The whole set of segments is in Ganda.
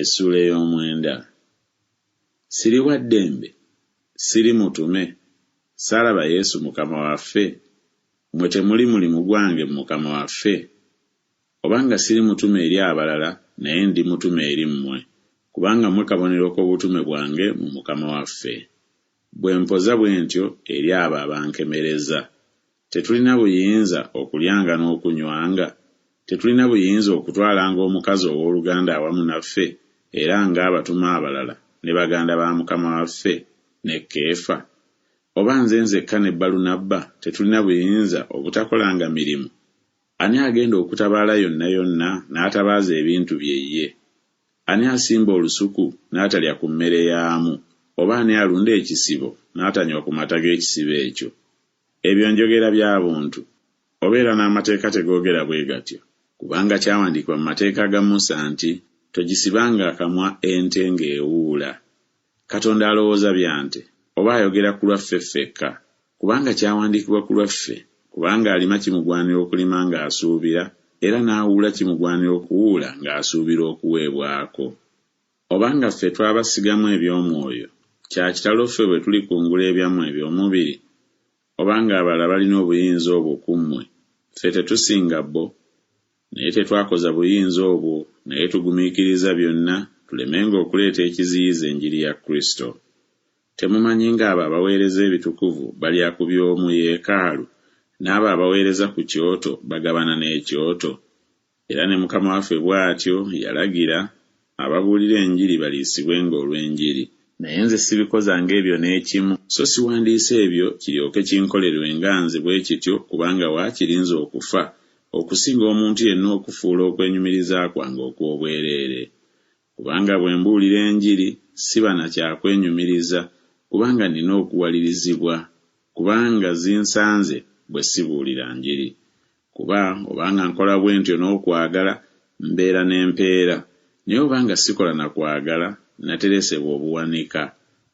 Essula ey'omwenda. Siri wa ddembe, siri mutume, saalaba Yesu Mukama waffe, mmwe temuli mulimu gwange Mukama waffe. Obanga siri mutume eri abalala, naye ndi mutume eri mmwe, kubanga mmwe kabonero k'obutume bwange mu Mukama waffe. Bwe mpoza bwe ntyo eri abo abankemereza. Tetulina buyinza okulyanga n'okunywanga, tetulina buyinza okutwalanga omukazi ow'oluganda awamu naffe, era ng'abatume abalala ne baganda ba Mukama waffe ne Keefa. Oba nze nzekka ne Balunabba tetulina buyinza obutakolanga mirimu? Ani agenda okutabaala yonna yonna n'atabaaza ebintu bye ye? Ani asimba olusuku n'atalya ku mmere yaamu? Oba ani alunda ekisibo n'atanywa ku mata g'ekisibo ekyo? Ebyo njogera bya buntu, obeera n'amateeka tegoogera bwe gatyo, kubanga kyawandiikibwa mu mateeka ga Musa nti togisibanga akamwa ente ng'ewuula. Katonda alowooza bya nte, oba ayogera ku lwaffe ffekka? Kubanga kyawandiikibwa ku lwaffe, kubanga alima kimugwanira okulima ng'asuubira, era n'awuula kimugwanira okuwuula ng'asuubira okuweebwako. Obanga ffe twabasigamu eby'omwoyo, kya kitalo ffe bwe tuli kungula ebyammwe eby'omubiri? Obanga abalala balina obuyinza obwo ku mmwe, ffe tetusinga bo? Naye tetwakoza buyinza obwo, naye tugumiikiriza byonna, tulemenga okuleeta ekiziyiza enjiri ya Kristo. Temumanyi ng'abo abaweereza ebitukuvu balya ku by'omu yeekaalu, n'abo abaweereza ku kyoto bagabana n'ekyoto? Era ne Mukama waffe bw'atyo yalagira ababuulira enjiri baliisibwenga olw'enjiri. Naye nze sibikozanga ebyo n'ekimu, so siwandiise ebyo kiryoke kinkolerwenga nze bwe kityo, kubanga waakirinza okufa okusinga omuntu yenna okufuula okwenyumiriza kwange okw'obwereere. Kubanga bwe mbuulira enjiri siba na kyakwenyumiriza, kubanga nina okuwalirizibwa, kubanga zinsanze bwe sibuulira njiri. Kuba obanga nkola bwe ntyo n'okwagala mbeera n'empeera, naye obanga sikola na kwagala nateresebwa obuwanika.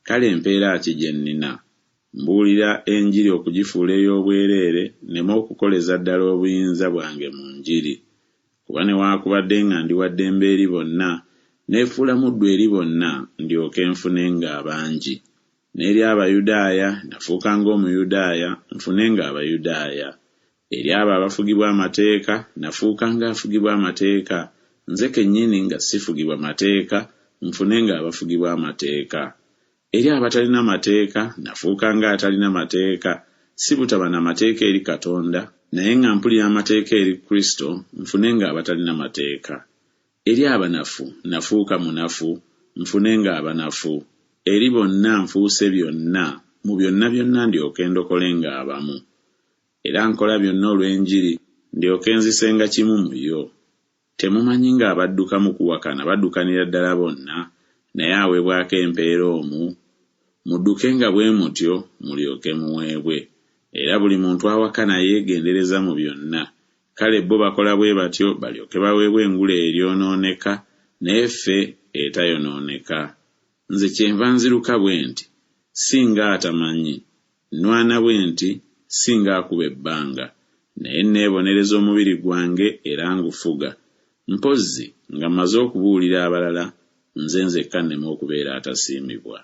Kale empeera ki gye nnina? Mbuulira enjiri okugifuula ey'obwereere, nneme okukoleza ddala obuyinza bwange mu njiri. Kuba newaakubadde nga ndi wa ddembe eri bonna, neefuula muddu eri bonna ndyoke nfunenga abangi. N'eri Abayudaaya nafuuka ng'Omuyudaaya nfunenga Abayudaaya. Eri abo abafugibwa amateeka nafuuka ng'afugibwa amateeka, nze kennyini nga sifugibwa mateeka nfunenga abafugibwa amateeka. Eri abatalina mateeka nafuuka ng'atalina mateeka, si butaba na mateeka eri Katonda, naye nga mpulira amateeka eri Kristo nfunenga abatalina mateeka. Eri abanafu nafuuka munafu nfunenga abanafu. Eri bonna nfuuse byonna, mu byonna byonna ndyoke ndokolenga abamu. Era nkola byonna olw'enjiri ndyoke nzisenga kimu mu yo. Temumanyi ng'abadduka mu kuwakana baddukanira ddala bonna, naye aweebwako empeera omu? Muddukenga bwe mutyo mulyoke muweebwe. Era buli muntu awakana yeegendereza mu byonna. Kale bo bakola bwe batyo balyoke baweebwe engule eryonooneka, naye ffe etayonooneka. Nze kyenva nziruka bwe nti, singa atamanyi, nwana bwe nti, singa akuba ebbanga, naye neebonereza omubiri gwange era ngufuga. Mpozzi nga mmaze okubuulira abalala, nze nzekka nneme okubeera atasiimibwa.